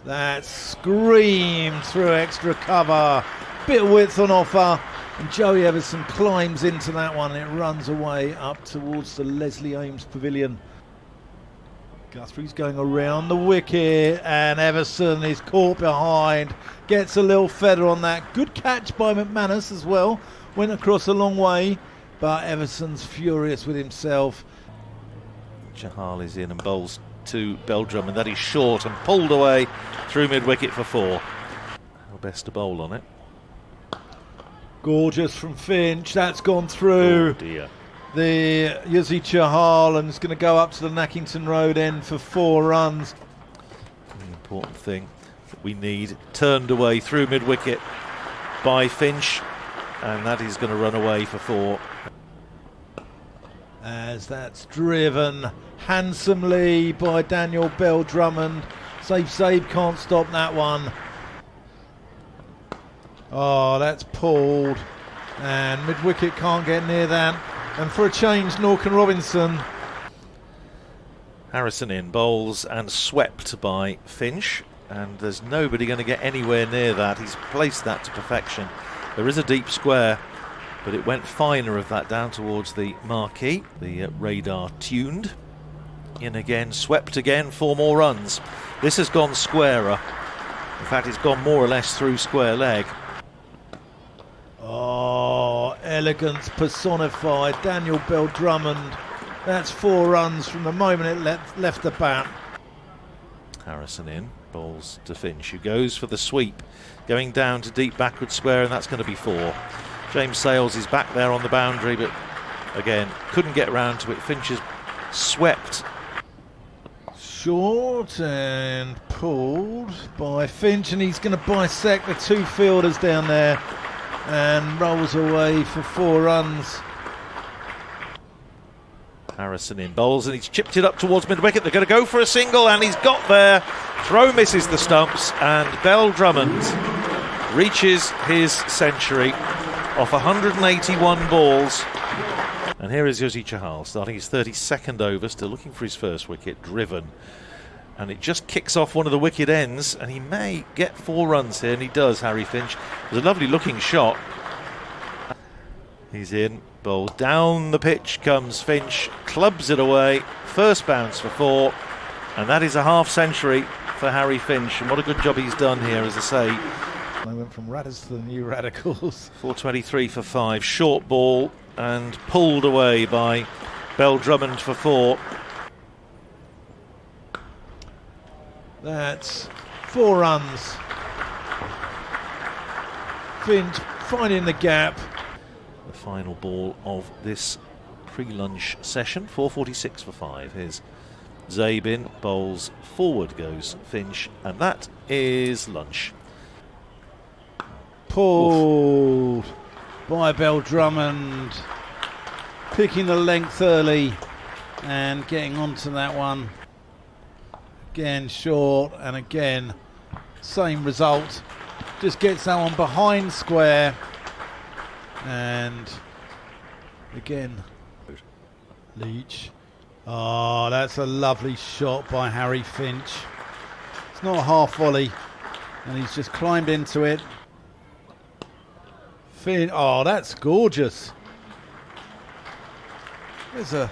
That screamed through extra cover. Bit of width on offer. And Joey Everson climbs into that one. It runs away up towards the Leslie Ames Pavilion. Guthrie's going around the wicket and Everson is caught behind. Gets a little feather on that. Good catch by McManus as well. Went across a long way, but Everson's furious with himself. Chahal is in and bowls to Bell-Drummond. That is short and pulled away through mid-wicket for 4. How best to bowl on it. Gorgeous from Finch. That's gone through. Oh dear. The Yuzi Chahal, and it's going to go up to the Nackington Road end for 4 runs. The important thing that we need, turned away through mid-wicket by Finch, and that is going to run away for 4. As that's driven handsomely by Daniel Bell-Drummond. Sabe can't stop that one. Oh, that's pulled, and mid-wicket can't get near that. And for a change, Norcan Robinson. Harrison in, bowls and swept by Finch, and there's nobody going to get anywhere near that. He's placed that to perfection. There is a deep square, but it went finer of that down towards the marquee. The radar tuned. In again, swept again, 4 more runs. This has gone squarer. In fact, it's gone more or less through square leg. Oh, elegance personified. Daniel Bell-Drummond. That's 4 runs from the moment it left the bat. Harrison in, bowls to Finch, who goes for the sweep, going down to deep backward square, and that's going to be 4. James Sales is back there on the boundary, but again, couldn't get round to it. Finch has swept. Short and pulled by Finch, and he's going to bisect the 2 fielders down there. And rolls away for 4 runs. Harrison in, bowls, and he's chipped it up towards mid-wicket. They're going to go for a single, and he's got there. Throw misses the stumps, and Bell-Drummond reaches his century off 181 balls. And here is Yuzi Chahal starting his 32nd over, still looking for his first wicket, driven. And it just kicks off one of the wicket ends, and he may get 4 runs here, and he does, Harry Finch. It was a lovely looking shot. He's in, bowls down the pitch comes Finch, clubs it away, first bounce for 4, and that is a half century for Harry Finch, and what a good job he's done here, as I say. They went from Radders to the New Radicals. 423 for 5, short ball, and pulled away by Bell-Drummond for 4. That's 4 runs. Finch finding the gap. The final ball of this pre-lunch session, 446 for 5. Here's Zabin, bowls forward goes Finch, and that is lunch. Pulled by Bell-Drummond, picking the length early and getting onto that one. Again short, and again same result. Just gets that one behind square, and again Leach. Oh, that's a lovely shot by Harry Finch. It's not a half volley, and he's just climbed into it. Oh, that's gorgeous. There's a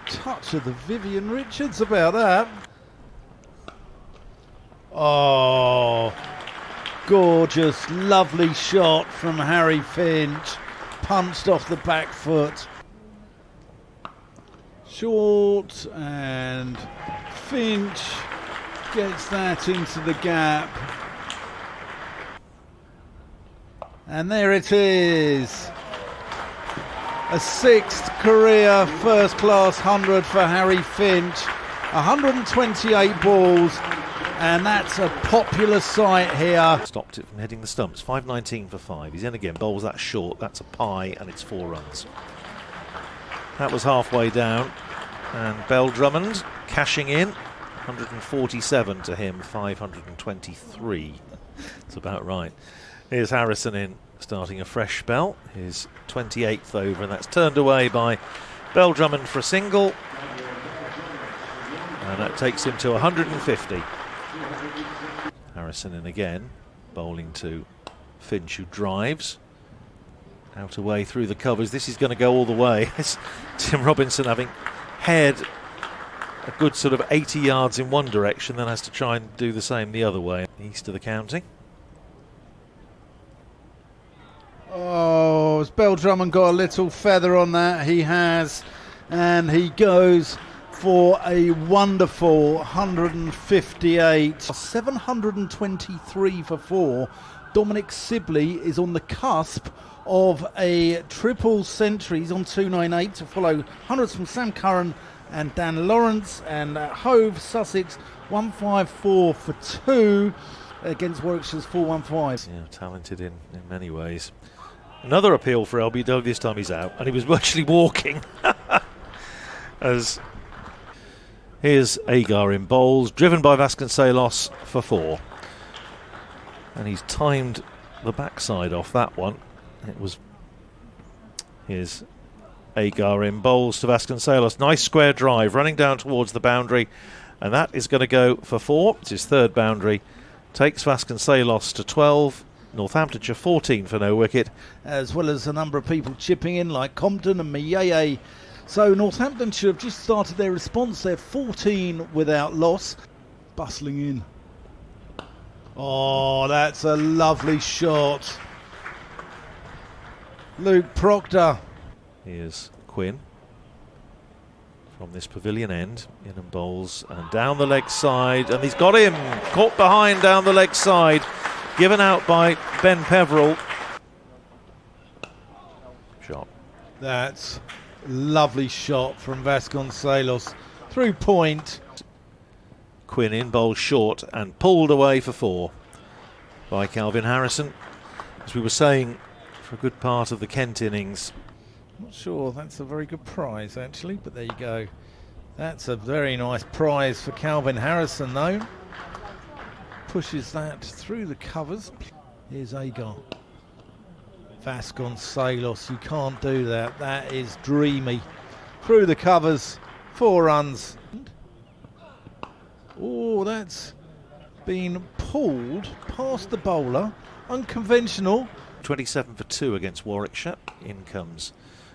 touch of the Vivian Richards about that. Oh, gorgeous, lovely shot from Harry Finch. Punched off the back foot. Short, and Finch gets that into the gap. And there it is. A 6th career first-class 100 for Harry Finch. 128 balls. And that's a popular sight here. Stopped it from hitting the stumps. 519 for 5. He's in again. Bowls that short. That's a pie, and it's 4 runs. That was halfway down. And Bell-Drummond cashing in. 147 to him. 523. That's about right. Here's Harrison in, starting a fresh spell. His 28th over, and that's turned away by Bell-Drummond for a single. And that takes him to 150. Harrison in again, bowling to Finch, who drives out away through the covers. This is going to go all the way. Tim Robinson having head a good sort of 80 yards in one direction, then has to try and do the same the other way, east of the county. Oh, has Bell-Drummond got a little feather on that? He has, and he goes for a wonderful 158, 723 for 4. Dominic Sibley is on the cusp of a triple century. He's on 298 to follow hundreds from Sam Curran and Dan Lawrence, and Hove, Sussex, 154 for 2 against Warwickshire's 415. Yeah, talented in many ways. Another appeal for LBW, this time he's out, and he was virtually walking. As here's Agar in bowls, driven by Vasconcelos for 4. And he's timed the backside off that one. Here's Agar in bowls to Vasconcelos. Nice square drive, running down towards the boundary. And that is going to go for 4. It's his third boundary. Takes Vasconcelos to 12. Northamptonshire 14 for no wicket. As well as a number of people chipping in like Compton and Miyeye. So Northamptonshire have just started their response. They're 14 without loss. Bustling in. Oh, that's a lovely shot. Luke Proctor. Here's Quinn from this pavilion end. In and bowls and down the leg side. And he's got him. Caught behind down the leg side. Given out by Ben Peverell. Shot. That's lovely shot from Vasconcelos. Through point. Quinn in, bowled short and pulled away for 4 by Calvin Harrison. As we were saying for a good part of the Kent innings. Not sure that's a very good prize actually, but there you go. That's a very nice prize for Calvin Harrison though. Pushes that through the covers. Here's Agar. Vasconcelos, you can't do that. That is dreamy. Through the covers, 4 runs. Oh, that's been pulled past the bowler. Unconventional. 27 for 2 against Warwickshire. In comes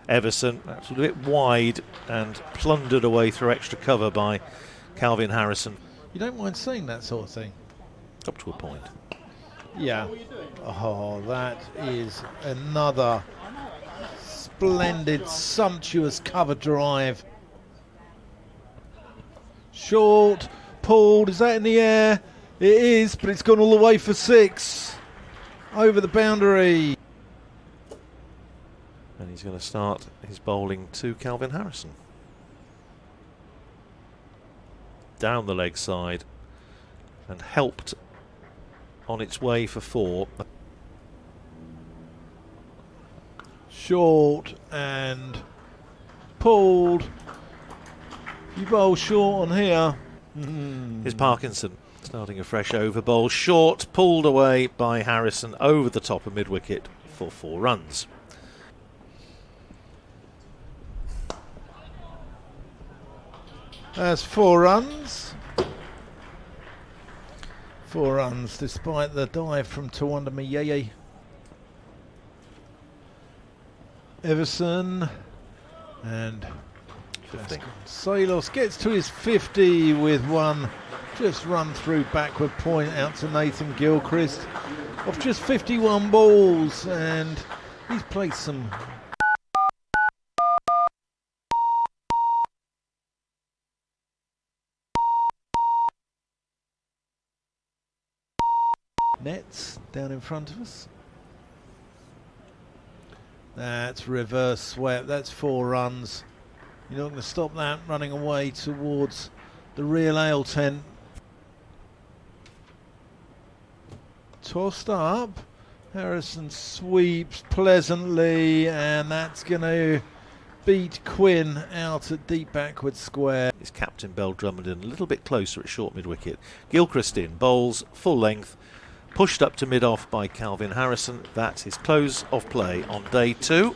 Everson. That's a bit wide and plundered away through extra cover by Calvin Harrison. You don't mind seeing that sort of thing? Up to a point. Yeah. Oh, that is another splendid, sumptuous cover drive. Short, pulled. Is that in the air? It is, but it's gone all the way for 6. Over the boundary. And he's going to start his bowling to Calvin Harrison. Down the leg side and helped on its way for 4. Short and pulled. You bowl short on here. Here's Parkinson starting a fresh over bowl. Short, pulled away by Harrison over the top of mid-wicket for 4 runs. That's 4 runs. 4 runs despite the dive from Tawanda Miyeye. Everson and 50. Salos gets to his 50 with one just run through backward point out to Nathan Gilchrist of just 51 balls, and he's played some nets down in front of us. That's reverse swept. That's 4 runs. You're not going to stop that running away towards the real ale tent. Tossed up. Harrison sweeps pleasantly, and that's going to beat Quinn out at deep backward square. It's captain Bell-Drummond in a little bit closer at short mid-wicket. Gilchrist in, bowls full length, pushed up to mid-off by Calvin Harrison. That's his close of play on day 2.